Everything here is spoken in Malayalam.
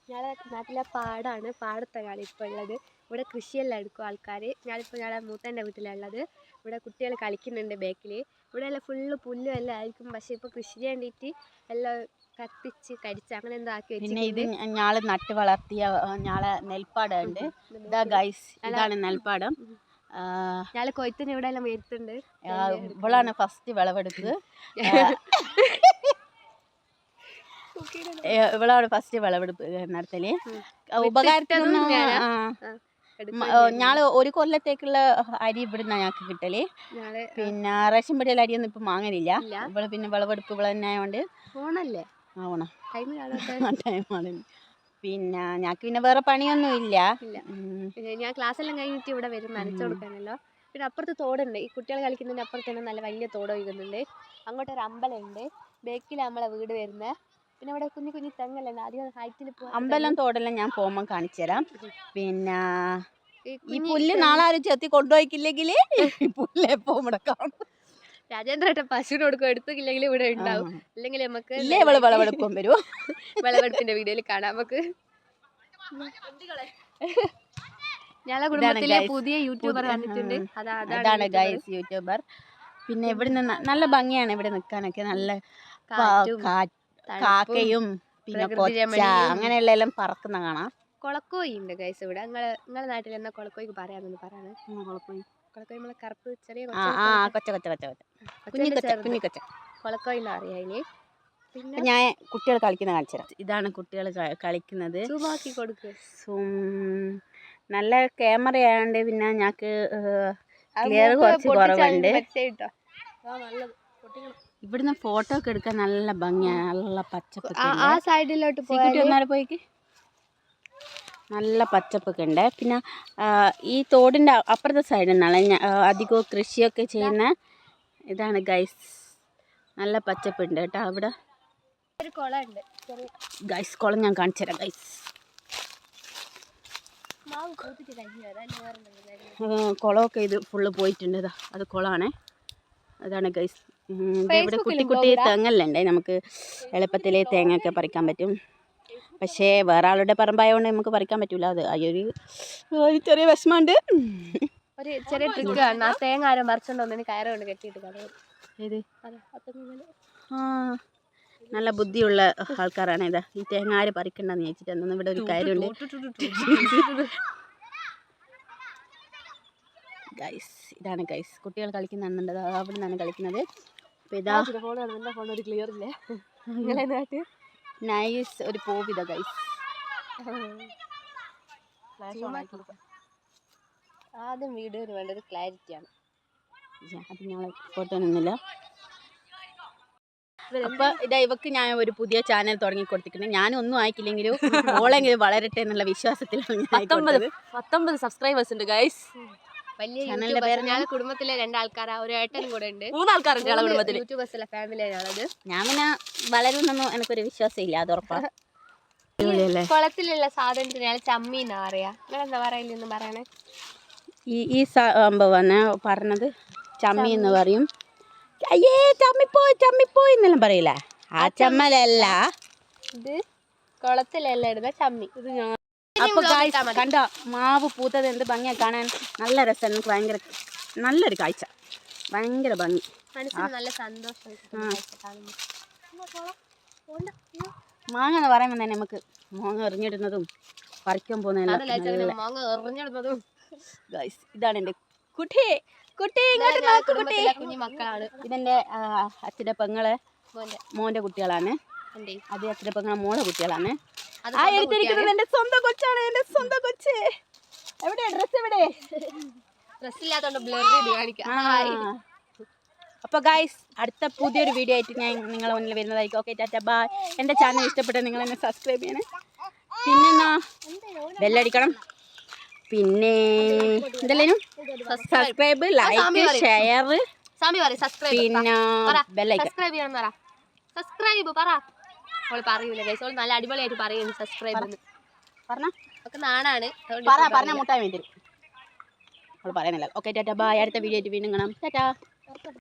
ഞങ്ങളുടെ നാട്ടിലെ പാടാണ്. പാടത്താണ് ഇപ്പോൾ ഉള്ളത്. ഇവിടെ കൃഷിയെല്ലാം എടുക്കും ആൾക്കാർ. ഞാനിപ്പോൾ ഞങ്ങളുടെ മൂത്തൻ്റെ വീട്ടിലുള്ളത്. ഇവിടെ കുട്ടികൾ കളിക്കുന്നുണ്ട് ബാക്കിൽ. ഇവിടെ എല്ലാം ഫുള്ള് പുല്ലും എല്ലാം ആയിരിക്കും. പക്ഷേ ഇപ്പോൾ കൃഷി വേണ്ടിയിട്ട് എല്ലാം കത്തിച്ച് കരിച്ച് അങ്ങനെ എന്തോ ആക്കി വെച്ചിട്ടുണ്ട്. പിന്നെ ഇത് ഞാള് നട്ട് വളർത്തിയ ഞാളെ നെൽപ്പാടമുണ്ട്. ഇതാ ഗൈസ്, ഇതാണ് നെൽപ്പാടം. ഞാളെ കൊയ്ത്തിന് ഇവിടെ എല്ലാം വരുത്തുണ്ട്. ഇവളാണ് ഫസ്റ്റ് വിളവെടുപ്പ്. ഇവളാണ് ഫസ്റ്റ് വിളവെടുപ്പ് നടത്തല്. ഉപകാരത്തിനൊന്നും ഞാള് ഒരു കൊല്ലത്തേക്കുള്ള അരി ഇവിടുന്ന ഞങ്ങൾക്ക് കിട്ടല്. പിന്നെ റേഷൻ പടിയുള്ള അരിയൊന്നും ഇപ്പൊ വാങ്ങലില്ല. ഇവള് പിന്നെ വിളവെടുപ്പ് ഇവള് തന്നെ ആയതുകൊണ്ട് ഓണല്ലേ ആവണം ടൈമാണ്. പിന്നെ ഞങ്ങൾക്ക് പിന്നെ വേറെ പണിയൊന്നും ഇല്ല. ഞാൻ ക്ലാസ്സെല്ലാം കഴിഞ്ഞിട്ട് ഇവിടെ വരും നനച്ചു കൊടുക്കാനല്ലോ. പിന്നെ അപ്പുറത്ത് തോടുണ്ട്. ഈ കുട്ടികൾ കളിക്കുന്നതിന് അപ്പുറത്ത് തന്നെ നല്ല വലിയ തോട് ഒഴുകുന്നുണ്ട്. അങ്ങോട്ടൊരു അമ്പലമുണ്ട്. ബേക്കിൽ നമ്മളെ വീട് വരുന്നത്. പിന്നെ അവിടെ കുഞ്ഞു കുഞ്ഞു തെങ്ങല്ലേ, അധികം ഹൈറ്റിൽ അമ്പലം തോടെല്ലാം ഞാൻ പോകുമ്പോൾ കാണിച്ചു തരാം. പിന്നെ ഈ പുല്ല് നാളെ ആരും ചെത്തി കൊണ്ടുപോയിക്കില്ലെങ്കിൽ പുല്ല് എപ്പോ ഇവിടെ കാണും. രാജേന്ദ്രേട്ടൻ പശുവിന് കൊടുക്കും, എടുത്തില്ലെങ്കിൽ ഇവിടെ ഉണ്ടാവും. അല്ലെങ്കിൽ നമുക്ക് വിളവെടുപ്പം വരും. വിളവെടുപ്പിന്റെ വീഡിയോയിൽ കാണാം നമുക്ക്. ഞങ്ങളുടെ കുടുംബത്തിലെ പുതിയ യൂട്യൂബർ വന്നിട്ടുണ്ട്. അതാണ് ഗൈസ് യൂട്യൂബർ. പിന്നെ ഇവിടുന്ന് നല്ല ഭംഗിയാണ് ഇവിടെ നിൽക്കാനൊക്കെ. നല്ല കാക്കയും പിന്നെ കൊച്ച അങ്ങനെയുള്ള എല്ലാം പറക്കുന്ന കാണാം. കൊളക്കോയി ഉണ്ട് ഗൈസ് ഇവിടെ. നിങ്ങളുടെ നാട്ടിൽ എന്നാ കൊളക്കോയ്ക്ക് പറയാമെന്ന് പറയാണ്. കൊളക്കോയി നമ്മളെ കറുപ്പ് ചെറിയ കുഞ്ഞിക്കൊച്ച കൊളക്കോയിന്ന് അറിയാം. ഇനി പിന്നെ ഞാൻ കുട്ടികൾ കളിക്കുന്ന കാണിച്ചു തരാം. ഇതാണ് കുട്ടികൾ കളിക്കുന്നത്. നല്ല ക്യാമറ ആയതുകൊണ്ട് പിന്നെ ഞങ്ങൾക്ക് ക്ലിയർ കുറച്ച് കുറവുണ്ട്. ഇവിടുന്ന് ഫോട്ടോ ഒക്കെ എടുക്കാൻ നല്ല ഭംഗിയാണ്. നല്ല പച്ചപ്പൊക്കെ പോയിക്ക് നല്ല പച്ചപ്പൊക്കെ ഉണ്ട്. പിന്നെ ഈ തോടിൻ്റെ അപ്പുറത്തെ സൈഡിൽ നിന്നാണ് അധികവും കൃഷിയൊക്കെ ചെയ്യുന്ന. ഇതാണ് ഗൈസ്, നല്ല പച്ചപ്പുണ്ട് കേട്ടോ അവിടെ. ഒരു കുളമുണ്ട് ഗൈസ്, കുളം ഞാൻ കാണിച്ചു തരാം ഗൈസ്. കുളമൊക്കെ ഇത് ഫുള്ള് പോയിട്ടുണ്ട്. ഇതാ അത് കുളമാണ്. അതാണ് ഗൈസ്. ഇവിടെ കുട്ടി കുട്ടി തെങ്ങല്ലുണ്ട്. നമുക്ക് എളുപ്പത്തിൽ തേങ്ങയൊക്കെ പറിക്കാൻ പറ്റും. പക്ഷേ വേറെ ആളുടെ പറമ്പായതുകൊണ്ട് നമുക്ക് പറിക്കാൻ പറ്റൂല. അത് ഒരു ചെറിയ വിഷമമുണ്ട്. ഒരു ചെറിയ ട്രിക്കാണ്. ആ തേങ്ങ ആരും പറിച്ചോണ്ട് കയറ് കൊണ്ട് കെട്ടിയിട്ട് ഏത് നല്ല ബുദ്ധിയുള്ള ആൾക്കാരാണ്. ഇതാ ഈ തേങ്ങ ആര് പറിക്കണ്ടെന്ന് ചോദിച്ചിട്ട് അന്ന് ഇവിടെ ഒരു കാര്യമുണ്ട്. ഗൈസ്, ഇതാണ് ഗൈസ് കുട്ടികൾ കളിക്കുന്നുണ്ട്. അവിടെ നിന്നാണ് കളിക്കുന്നത്. അപ്പോൾ ഇതാ ക്ലിയർ ഇല്ലേ നൈസ് ഒരു പോവിത ഗൈസ്. ആദ്യം വീഡിയോന് വേണ്ട ഒരു ക്ലാരിറ്റിയാണ്. അത് ഞങ്ങൾ ഫോട്ടോ ഒന്നുമില്ല. അപ്പോൾ ഇതാ ഇവക്ക് ഞാൻ ഒരു പുതിയ ചാനൽ തുടങ്ങി കൊടുത്തിട്ടുണ്ട്. ഞാനൊന്നും ആയിക്കില്ലെങ്കിലും ഓളെങ്കിലും വളരട്ടെ എന്നുള്ള വിശ്വാസത്തിലാണ്. 19 സബ്സ്ക്രൈബേഴ്സ് ഉണ്ട് ഗൈസ്. വലിയ ചാനലിന്റെ പേര് ഞങ്ങളുടെ കുടുംബത്തിലെ 2 ആൾക്കാരാ, ഒരു ഏട്ടനും കൂടെ ഉണ്ട്. 3 ആൾക്കാരുണ്ട് ഞങ്ങളുടെ കുടുംബത്തിൽ. യൂട്യൂബേഴ്സിലെ ഫാമിലിയാണത്. ഞാൻ പിന്നെ വളരുമെന്നൊന്നും എനിക്കൊരു വിശ്വാസമില്ല. അത് ഉറപ്പാണ്. കുളത്തിലുള്ള സാധനത്തിനാണ് ചമ്മി എന്നാ പറയാ. നിങ്ങളെന്താ പറയില്ലെന്ന് പറയണേ. ഈ സംഭവമാണ് പറഞ്ഞത്. ചമ്മി എന്ന് പറയും. അയ്യേ ചമ്മിപ്പോയി എന്നെല്ലാം പറയില്ല. ആ ചമ്മലല്ല, ഇത് കുളത്തിലെല്ലാം ഇടുന്ന ചമ്മി. അപ്പൊ കണ്ടോ മാവ് പൂത്തത് എന്ത് ഭംഗിയാ കാണാൻ. നല്ല രസമാണ്. ഭയങ്കര നല്ലൊരു കാഴ്ച, ഭയങ്കര ഭംഗി, നല്ല സന്തോഷം. മാങ്ങ എന്ന് പറയുമ്പോൾ തന്നെ നമുക്ക് മാങ്ങ എറിഞ്ഞിടുന്നതും പറിക്കാൻ പോകുന്നതും. ഇതാണ് എൻ്റെ കുട്ടി കുഞ്ഞു മക്കളാണ്. ഇതെന്റെ അച്ഛൻ്റെ പെങ്ങളെ മോന്റെ കുട്ടികളാണ്. അത് അച്ഛൻ്റെ പെങ്ങളെ മോളെ കുട്ടികളാണ്. ആ എടുത്തിരിക്കുന്നത് എന്റെ സ്വന്തം കൊച്ചാണ്. എന്റെ സ്വന്തം കൊച്ച്. എവിടെ ഡ്രസ്? എവിടെ ഡ്രസ്സില്ലാത്തോണ്ട് ബ്ലർ ചെയ്ത് കാണിക്കാം. അപ്പോൾ ഗൈസ്, അടുത്ത പുതിയൊരു വീഡിയോ ആയിട്ട് ഞാൻ നിങ്ങളെ മുന്നിൽ വരുന്നതായിരിക്കും. Okay, Tata by. എൻ്റെ ചാനൽ ഇഷ്ടപ്പെട്ട നിങ്ങൾ എന്നെ സബ്സ്ക്രൈബ് ചെയ്യണേ. പിന്നെ ബെല്ലടിക്കണം. പിന്നെ എന്തെല്ലേനും സബ്സ്ക്രൈബ്, ലൈക്ക്, ഷെയർ, പിന്നെ ബെല്ലൈക്കൺ. സബ്സ്ക്രൈബ് പറ. അവൾ പറയൂല ഗൈസ്, അവൾ നല്ല അടിപൊളിയായിട്ട് പറയുന്നു സബ്സ്ക്രൈബ് പറഞ്ഞ ഒക്കെ നാണാണ്. പറഞ്ഞ മുട്ടാൻ വേണ്ടി അവൾ പറയുന്നില്ല. Okay, Tata by. അടുത്ത വീഡിയോ ആയിട്ട് വീണ്ടും കാണാം. ടാറ്റ.